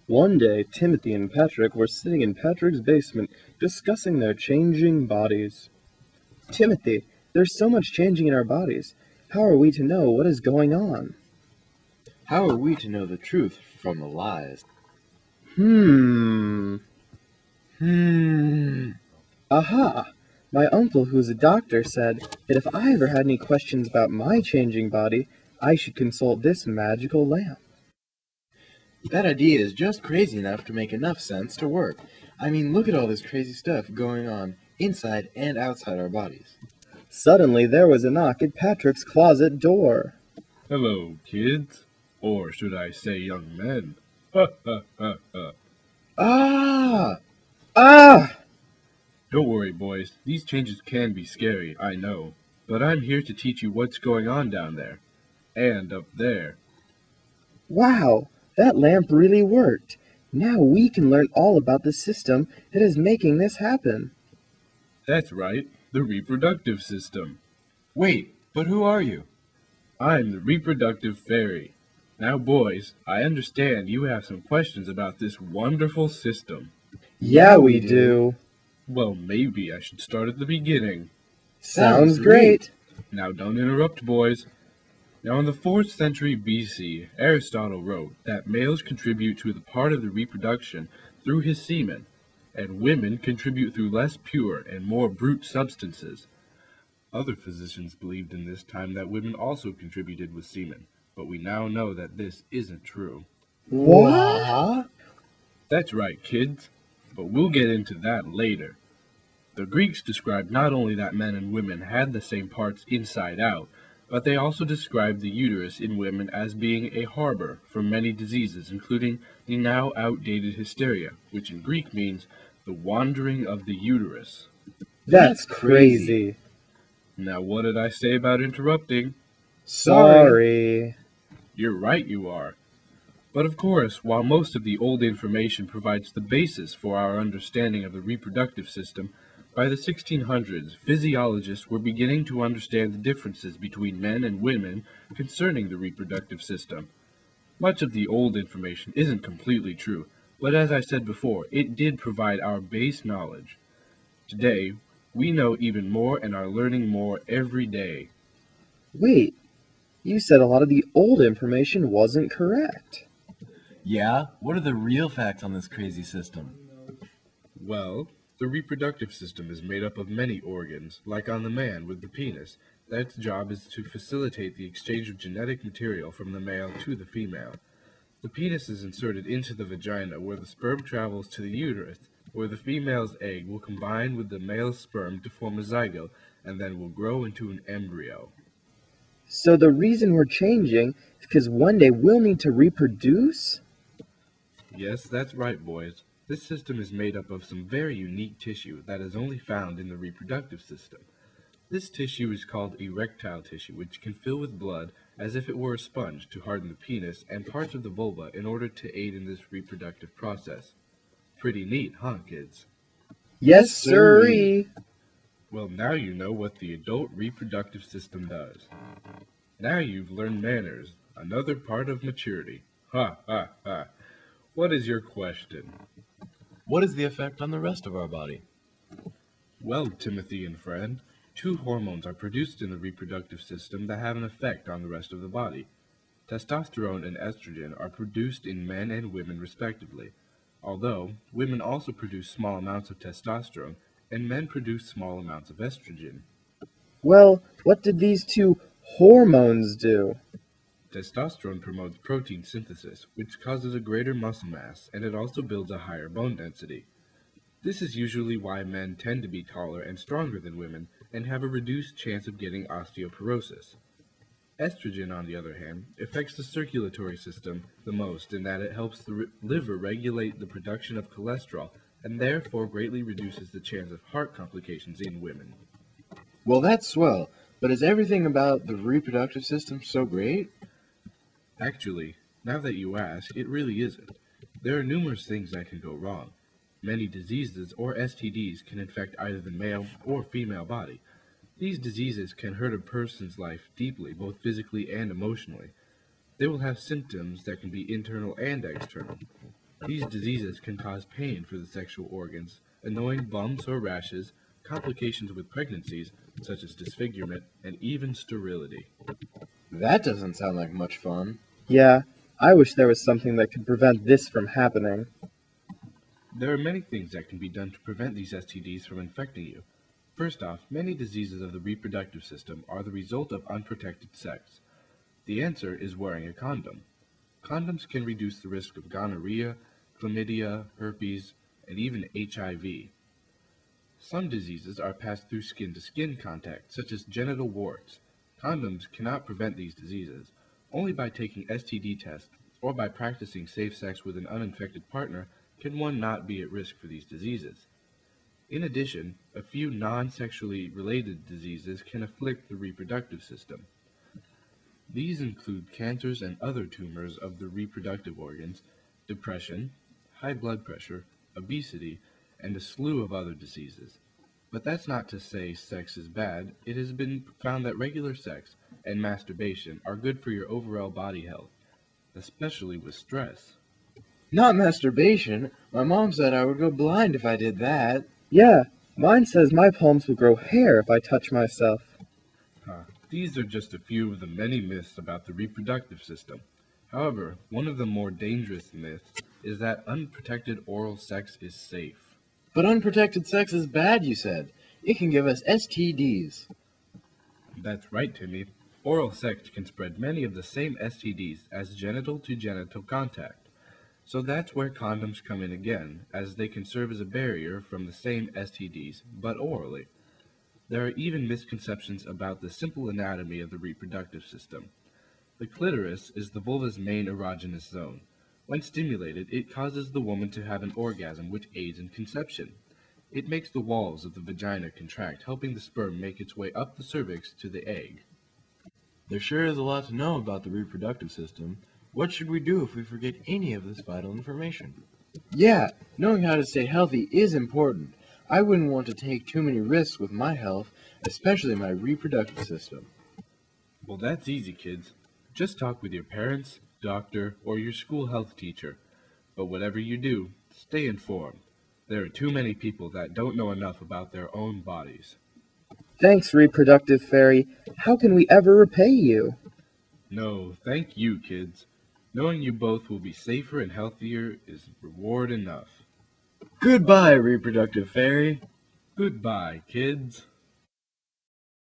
One day, Timothy and Patrick were sitting in Patrick's basement discussing their changing bodies. Timothy, there's so much changing in our bodies. How are we to know what is going on? How are we to know the truth from the lies? Aha! My uncle, who's a doctor, said that if I ever had any questions about my changing body, I should consult this magical lamp. That idea is just crazy enough to make enough sense to work. I mean, look at all this crazy stuff going on inside and outside our bodies. Suddenly, there was a knock at Patrick's closet door. Hello, kids. Or should I say young men? Ha ha ha ha. Ah! Ah! Don't worry, boys. These changes can be scary, I know. But I'm here to teach you what's going on down there. And up there. Wow! That lamp really worked. Now we can learn all about the system that is making this happen. That's right, the reproductive system. Wait, but who are you? I'm the Reproductive Fairy. Now, boys, I understand you have some questions about this wonderful system. Yeah, we do. Well, maybe I should start at the beginning. Sounds great. Now, don't interrupt, boys. Now, in the 4th century BC, Aristotle wrote that males contribute to the part of the reproduction through his semen, and women contribute through less pure and more brute substances. Other physicians believed in this time that women also contributed with semen, but we now know that this isn't true. What? That's right, kids, but we'll get into that later. The Greeks described not only that men and women had the same parts inside out, but they also described the uterus in women as being a harbor for many diseases, including the now outdated hysteria, which in Greek means the wandering of the uterus. That's crazy. Now, what did I say about interrupting? Sorry. You're right, you are. But of course, while most of the old information provides the basis for our understanding of the reproductive system, by the 1600s, physiologists were beginning to understand the differences between men and women concerning the reproductive system. Much of the old information isn't completely true, but as I said before, it did provide our base knowledge. Today, we know even more and are learning more every day. Wait, you said a lot of the old information wasn't correct. Yeah? What are the real facts on this crazy system? Well, the reproductive system is made up of many organs, like on the man with the penis. Its job is to facilitate the exchange of genetic material from the male to the female. The penis is inserted into the vagina, where the sperm travels to the uterus, where the female's egg will combine with the male's sperm to form a zygote, and then will grow into an embryo. So the reason we're changing is because one day we'll need to reproduce? Yes, that's right, boys. This system is made up of some very unique tissue that is only found in the reproductive system. This tissue is called erectile tissue, which can fill with blood as if it were a sponge to harden the penis and parts of the vulva in order to aid in this reproductive process. Pretty neat, huh, kids? Yes, sirree. Well, now you know what the adult reproductive system does. Now you've learned manners, another part of maturity. Ha, ha, ha. What is your question? What is the effect on the rest of our body? Well, Timothy and friend, 2 hormones are produced in the reproductive system that have an effect on the rest of the body. Testosterone and estrogen are produced in men and women respectively, although women also produce small amounts of testosterone and men produce small amounts of estrogen. Well, what did these 2 hormones do? Testosterone promotes protein synthesis, which causes a greater muscle mass, and it also builds a higher bone density. This is usually why men tend to be taller and stronger than women and have a reduced chance of getting osteoporosis. Estrogen, on the other hand, affects the circulatory system the most in that it helps the liver regulate the production of cholesterol and therefore greatly reduces the chance of heart complications in women. Well, that's swell, but is everything about the reproductive system so great? Actually, now that you ask, it really isn't. There are numerous things that can go wrong. Many diseases or STDs can infect either the male or female body. These diseases can hurt a person's life deeply, both physically and emotionally. They will have symptoms that can be internal and external. These diseases can cause pain for the sexual organs, annoying bumps or rashes, complications with pregnancies, such as disfigurement, and even sterility. That doesn't sound like much fun. Yeah, I wish there was something that could prevent this from happening. There are many things that can be done to prevent these STDs from infecting you. First off, many diseases of the reproductive system are the result of unprotected sex. The answer is wearing a condom. Condoms can reduce the risk of gonorrhea, chlamydia, herpes, and even HIV. Some diseases are passed through skin-to-skin contact, such as genital warts. Condoms cannot prevent these diseases. Only by taking STD tests or by practicing safe sex with an uninfected partner can one not be at risk for these diseases. In addition, a few non-sexually related diseases can afflict the reproductive system. These include cancers and other tumors of the reproductive organs, depression, high blood pressure, obesity, and a slew of other diseases. But that's not to say sex is bad. It has been found that regular sex and masturbation are good for your overall body health, especially with stress. Not masturbation. My mom said I would go blind if I did that. Yeah, mine says my palms will grow hair if I touch myself. These are just a few of the many myths about the reproductive system. However, one of the more dangerous myths is that unprotected oral sex is safe. But unprotected sex is bad, you said. It can give us STDs. That's right, Timmy. Oral sex can spread many of the same STDs as genital-to-genital contact. So that's where condoms come in again, as they can serve as a barrier from the same STDs, but orally. There are even misconceptions about the simple anatomy of the reproductive system. The clitoris is the vulva's main erogenous zone. When stimulated, it causes the woman to have an orgasm which aids in conception. It makes the walls of the vagina contract, helping the sperm make its way up the cervix to the egg. There sure is a lot to know about the reproductive system. What should we do if we forget any of this vital information? Yeah, knowing how to stay healthy is important. I wouldn't want to take too many risks with my health, especially my reproductive system. Well, that's easy, kids. Just talk with your parents, doctor, or your school health teacher. But whatever you do, stay informed. There are too many people that don't know enough about their own bodies. Thanks, Reproductive Fairy. How can we ever repay you? No, thank you, kids. Knowing you both will be safer and healthier is reward enough. Goodbye, Reproductive Fairy. Goodbye, kids.